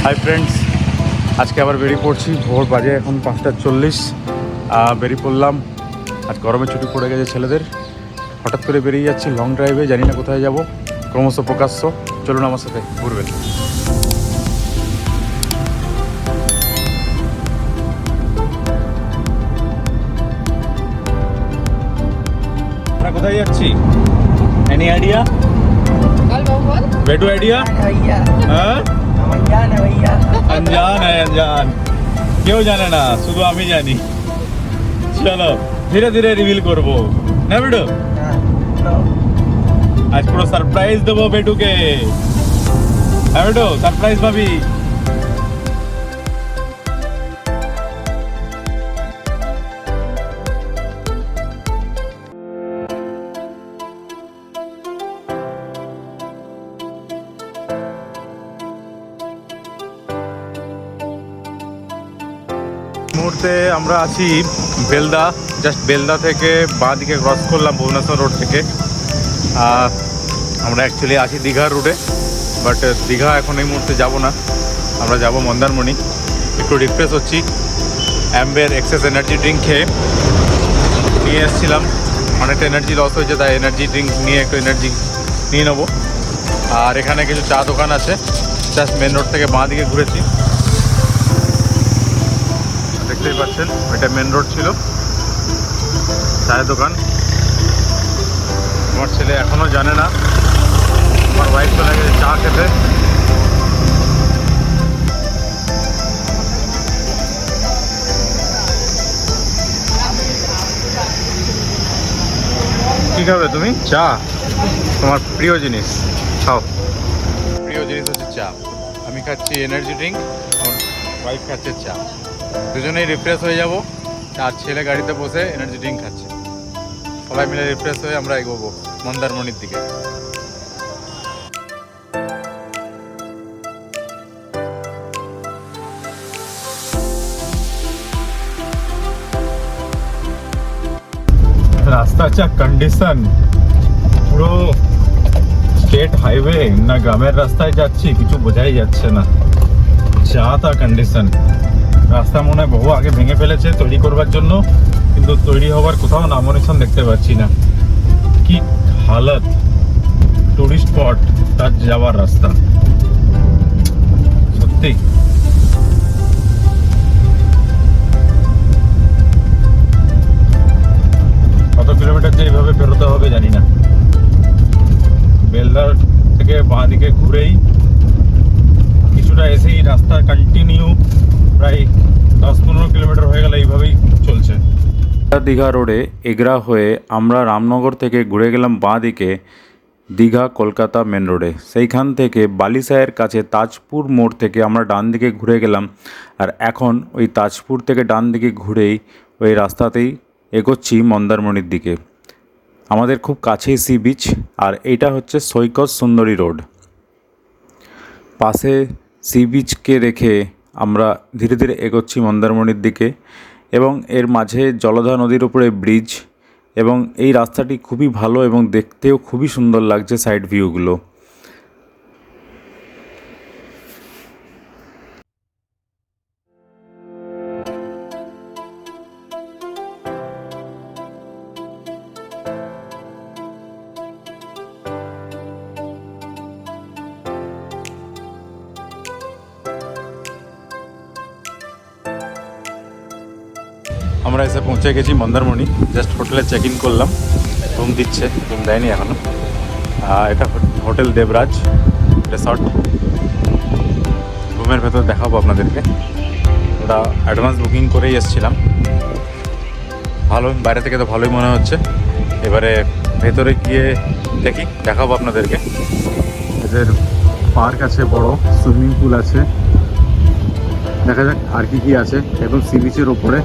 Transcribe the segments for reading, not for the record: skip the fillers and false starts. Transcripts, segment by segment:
Hi friends, আজকে আবার বেরিয়ে পড়ছি। ভোর বাজে এখন 5:40। বেরিয়ে পড়লাম। আজ গরমের ছুটি পড়ে গেছে ছেলেদের। হঠাৎ করে বেরিয়ে যাচ্ছি লং ড্রাইভে, জানি না কোথায় যাব। ক্রমশ প্রকাশ্য। চলুন আমার সাথে ঘুরবেন। আমরা কোথায় যাচ্ছি? Any idea? বেটু আইডিয়া? হ্যাঁ, अनजान है अनजान। কেউ জানে না, শুধু আমি জানি। চলো ধীরে ধীরে রিভিল করবো না বেটু। আজ পুরো সারপ্রাইজ দেবো বেটুকে। হ্যাঁ বেটু, সারপ্রাইজ পাবি। মুহূর্তে আমরা আছি বেলদা। জাস্ট বেলদা থেকে বাঁ দিকে ক্রস করলাম ভুবনেশ্বর রোড থেকে। আমরা অ্যাকচুয়ালি আছি দীঘার রুটে, বাট দীঘা এখন এই মুহূর্তে যাব না। আমরা যাব মন্দারমণি। একটু রিফ্রেশ হচ্ছি। অ্যাম্বের এক্সেস এনার্জি ড্রিঙ্ক খেয়ে নিয়ে এসেছিলাম, অনেকটা এনার্জি লস হয়েছে, তাই এনার্জি ড্রিঙ্ক নিয়ে একটু এনার্জি নিয়ে নেবো। আর এখানে কিছু চা দোকান আছে। জাস্ট মেন রোড থেকে বাঁ দিকে ঘুরেছি, দেখতেই পাচ্ছেন এটা মেন রোড ছিল। চায়ের দোকান। আমার ছেলে এখনো জানে না, আমার ওয়াইফ চলে গেছে চা খেতে। কি খাবে তুমি? চা? তোমার প্রিয় জিনিস, খাও। প্রিয় জিনিস হচ্ছে চা। আমি খাচ্ছি এনার্জি ড্রিঙ্ক, আমার ওয়াইফ খাচ্ছে চা। দুজনেই রিফ্রেশ হয়ে যাব। আর ছেলে গাড়িতে বসে এনার্জি ড্রিঙ্ক খাচ্ছে। সবাই মিলে রিফ্রেশ হয়ে আমরা এগোবো মন্দারমণির দিকে। রাস্তার যা কন্ডিশন, পুরো স্টেট হাইওয়ে না গ্রামের রাস্তায় যাচ্ছি কিছু বোঝাই যাচ্ছে না। যা তা কন্ডিশন। রাস্তা মনে হয় বহু আগে ভেঙে ফেলেছে তৈরি করবার জন্য, কিন্তু তৈরি হওয়ার কোথাও নামো নিশান দেখতে পাচ্ছি না। কি হালত! টুরিস্ট স্পট তার যাওয়ার রাস্তা, সত্যি। কত কিলোমিটার যে এইভাবে বেরোতে হবে জানি না। বেলদার থেকে বাঁ দিকে ঘুরেই কিছুটা এসেই রাস্তা কন্টিনিউ প্রায় 10-15 কিলোমিটার হয়ে গেলে এইভাবেই চলছে। দীঘা রোডে এগরা হয়ে আমরা রামনগর থেকে ঘুরে গেলাম বাঁ দিকে দীঘা কলকাতা মেন রোডে। সেইখান থেকে বালিসায়ের কাছে তাজপুর মোড় থেকে আমরা ডান দিকে ঘুরে গেলাম। আর এখন ওই তাজপুর থেকে ডান দিকে ঘুরেই ওই রাস্তাতেই এগোচ্ছি মন্দারমণির দিকে। আমাদের খুব কাছেই সি বিচ, আর এইটা হচ্ছে সৈকত সুন্দরী রোড। পাশে সি বিচকে রেখে আমরা ধীরে ধীরে এগোচ্ছি মন্দারমণির দিকে। এবং এর মাঝে জলধা নদীর উপরে ব্রিজ, এবং এই রাস্তাটি খুবই ভালো এবং দেখতেও খুবই সুন্দর লাগছে সাইড ভিউগুলো। আমরা এসে পৌঁছে গেছি মন্দারমণি। জাস্ট হোটেলে চেক ইন করলাম, রুম দিচ্ছে, রুম দেয়নি এখনও। এটা হোটেল দেবরাজ রিসর্ট। রুমের ভেতর দেখাবো আপনাদেরকে। ওটা অ্যাডভান্স বুকিং করেই এসেছিলাম। ভালো, বাইরে থেকে তো ভালোই মনে হচ্ছে। এবারে ভেতরে গিয়ে দেখি, দেখাবো আপনাদেরকে। এদের পার্ক আছে, বড় সুইমিং পুল আছে। দেখা যাক আর কি কি আছে। একদম সি বিচের ওপরে।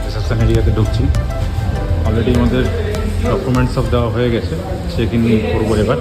রিসেপশন এরিয়াতে ঢুকছি। অলরেডি আমাদের ডকুমেন্টস সব দেওয়া হয়ে গেছে, চেক ইন করবো এবার।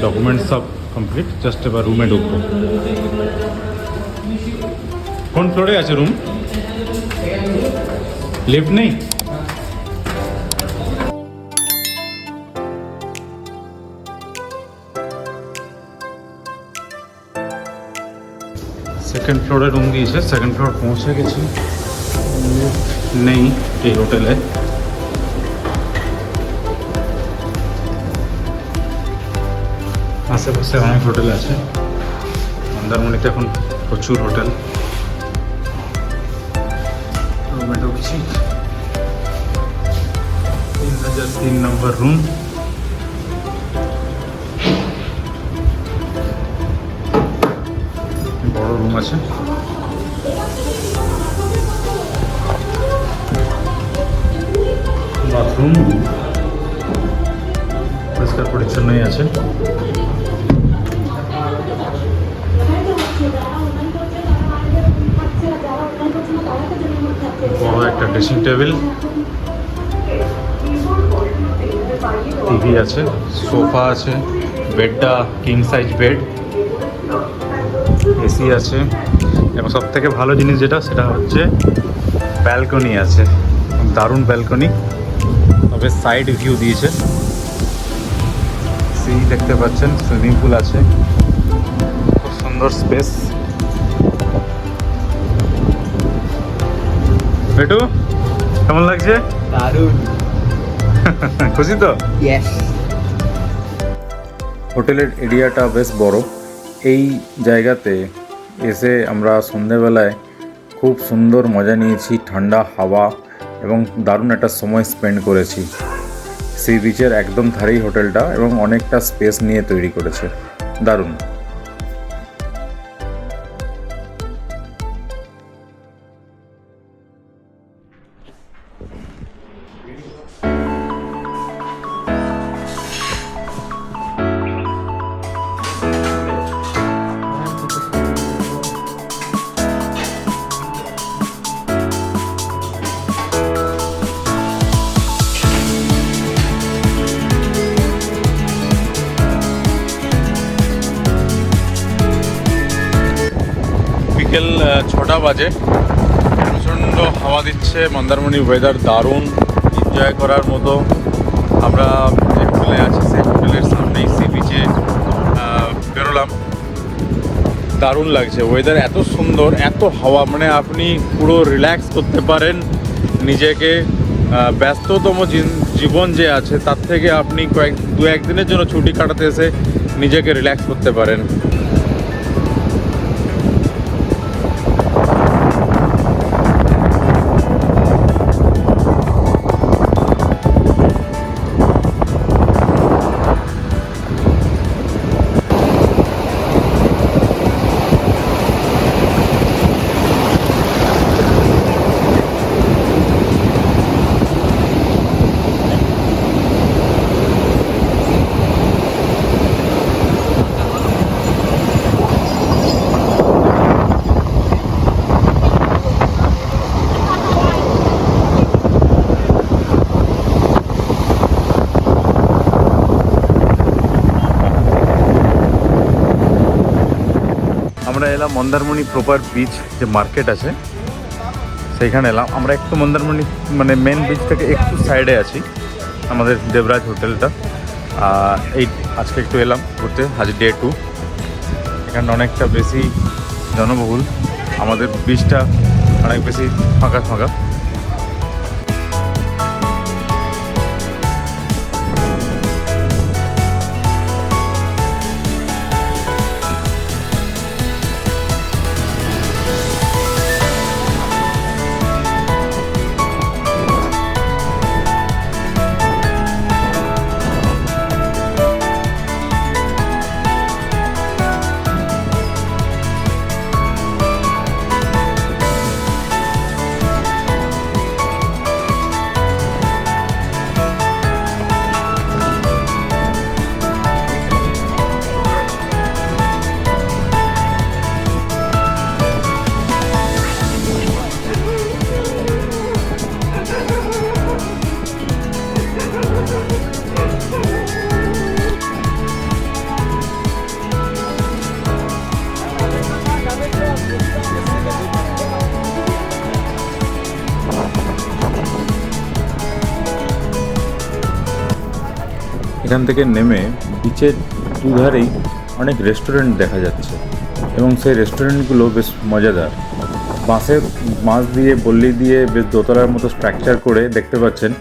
ডকুমেন্টস সব কমপ্লিট, জাস্ট এবার রুমে ঢুকবো। কোন ফ্লোরে আছে রুম? লিফট নেই? সেকেন্ড ফ্লোরে রুম দিয়েছে, সেকেন্ড ফ্লোর পৌঁছে গেছি। নেই এই হোটেলে। আশেপাশে অনেক হোটেল আছে, মন্দারমণিতে এখন প্রচুর হোটেল। রুমে ঢুকছি, 3003 নম্বর রুম। বড় রুম আছে, বাথরুম পরিষ্কার পরিচ্ছন্নই আছে। বড় একটা ড্রেসিং টেবিল, টিভি আছে, সোফা আছে, বেডটা কিং সাইজ বেড, এসি আছে, এবং সব থেকে ভালো জিনিস যেটা সেটা হচ্ছে ব্যালকনি আছে, দারুণ ব্যালকনি। তবে সাইড ভিউ দিয়েছে, সি দেখতে পাচ্ছেন, সুইমিং পুল আছে, খুব সুন্দর স্পেস। বেটু কেমন লাগছে? দারুণ। খুশি তো? ইয়েস। হোটেলের এরিয়াটা বেশ বড়। এই জায়গাতে এসে আমরা সন্ধ্যেবেলায় খুব সুন্দর মজা নিয়েছি, ঠান্ডা হাওয়া এবং দারুণ একটা সময় স্পেন্ড করেছি। সি বিচের একদম ধারেই হোটেলটা এবং অনেকটা স্পেস নিয়ে তৈরি করেছে, দারুণ। বিকেল 6টা বাজে, প্রচণ্ড হাওয়া দিচ্ছে, মন্দারমণি ওয়েদার দারুণ, এনজয় করার মতো। আমরা যে হোটেলে আছি সেই হোটেলের সামনেই সি বিচে বেরোলাম। দারুণ লাগছে, ওয়েদার এত সুন্দর, এত হাওয়া, মানে আপনি পুরো রিল্যাক্স করতে পারেন নিজেকে। ব্যস্ততম জীবন যে আছে তার থেকে আপনি দু একদিনের জন্য ছুটি কাটাতে এসে নিজেকে রিল্যাক্স করতে পারেন। আমরা এলাম মন্দারমণি প্রপার বিচ যে মার্কেট আছে সেইখানে এলাম। আমরা একটু মন্দারমণি মানে মেন বিচ থেকে একটু সাইডে আছি, আমাদের দেবরাজ হোটেলটা। এই আজকে একটু এলাম ঘুরতে, আজ ডে 2। এখানে অনেকটা বেশি জনবহুল, আমাদের বিচটা অনেক বেশি ফাঁকা ফাঁকা। এখান থেকে নেমে বিচের দুধারেই অনেক রেস্টুরেন্ট দেখা যাচ্ছে। এবং সেই রেস্টুরেন্টগুলো বেশ মজাদার। বাঁশের বাঁশ দিয়ে বল্লি দিয়ে বেশ দোতলার মতো স্ট্রাকচার করে দেখতে পাচ্ছেন।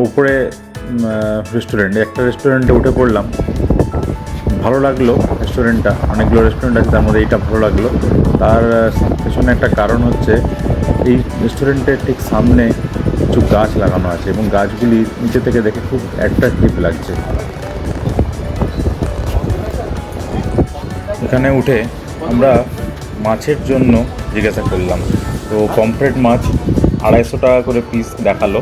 উপরে রেস্টুরেন্ট, একটা রেস্টুরেন্টে উঠে পড়লাম, ভালো লাগলো রেস্টুরেন্টটা। অনেকগুলো রেস্টুরেন্ট আছে, তার মধ্যে এইটা ভালো লাগলো। তার পেছনে একটা কারণ হচ্ছে এই রেস্টুরেন্টের ঠিক সামনে কিছু গাছ লাগানো আছে এবং গাছগুলি নিচে থেকে দেখে খুব অ্যাট্রাকটিভ লাগছে। এখানে উঠে আমরা মাছের জন্য জিজ্ঞাসা করলাম, তো পমফ্রেট মাছ 250 টাকা করে পিস দেখালো।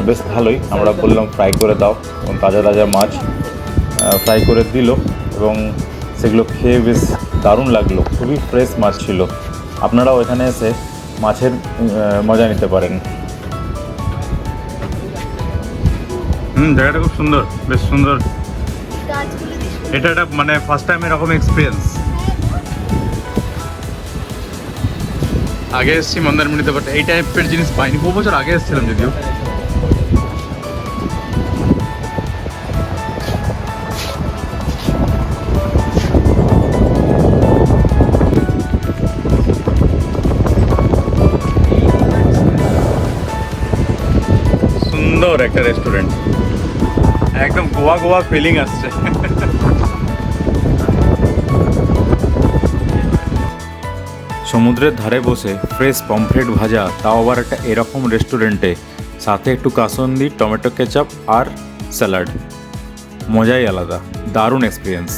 বেশ ভালোই। আমরা বললাম ফ্রাই করে দাও, এবং তাজা তাজা মাছ ফ্রাই করে দিল এবং সেগুলো খেয়ে বেশ দারুণ লাগলো। খুবই ফ্রেশ মাছ ছিল। আপনারাও এখানে এসে মাছের মজা নিতে পারেন। জায়গাটা খুব সুন্দর, বেশ সুন্দর। এটা একটা মানে ফার্স্ট টাইম এরকম এক্সপিরিয়েন্স। আগে এসেছি মন্দারমণিতে, বাট এই টাইপের জিনিস পাইনি। বহু বছর আগে এসেছিলাম যদিও। সুন্দর একটা রেস্টুরেন্ট, একদম গোয়া গোয়া ফিলিং আসছে। সমুদ্রের ধারে বসে ফ্রেশ পমফ্রেট ভাজা, তাও আবার একটা এরকম রেস্টুরেন্টে, সাথে একটু কাসুন্দি, টমেটো কেচাপ আর স্যালাড। মজাই আলাদা, দারুণ এক্সপিরিয়েন্স।